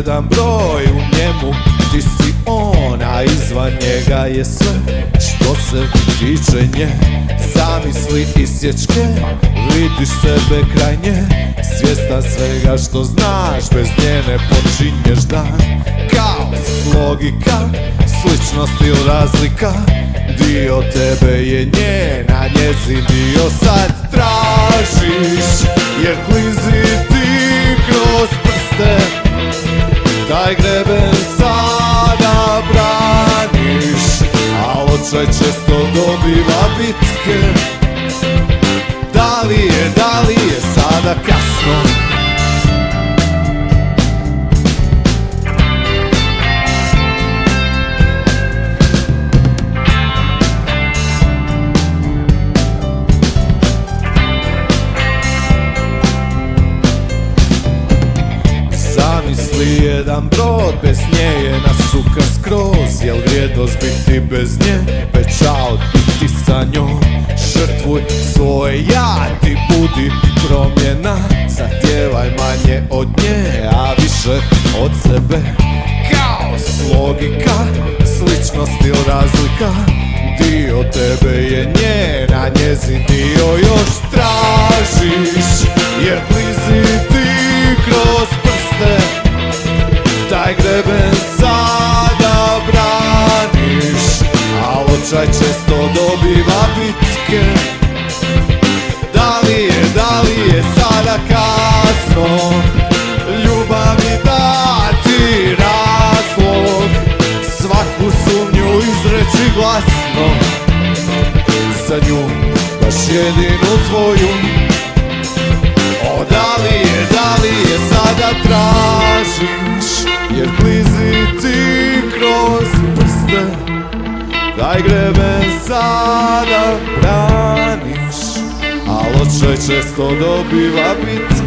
jedan broj u njemu, ti si on, a izvan njega je sve što se tiče nje. Zamisli isječke, vidiš sebe kraj nje, svjestan svega što znaš, bez nje ne počinješ dan. Kaos, logika, sličnost ili razlika, dio tebe je njena, njezin dio sad tražiš, jer klizi ti kroz prste, taj greben sada braniš, a očaj često dobiva bitke. Da li je sada kasno? Zamisli jedan brod, bez nje je nasuka skroz, jel vrijednost biti bez nje veća od biti sa njom? Žrtvuj svoje ja, ti budi promjena, zahtijevaj manje od nje, a više od sebe. Kaos, logika, sličnost ili razlika, dio tebe je njena, njezin dio još tražiš, jer klizi ti kroz prste, taj greben sada braniš, a očaj često dobiva bitke. Da li je sada kasno ljubavi dati razlog, svaku sumnju izreći glasno, za nju, baš jedinu tvoju. O, da li je sada tražiš, jer klizi ti kroz prste, taj greben sada braniš, a očaj često dobiva bitke.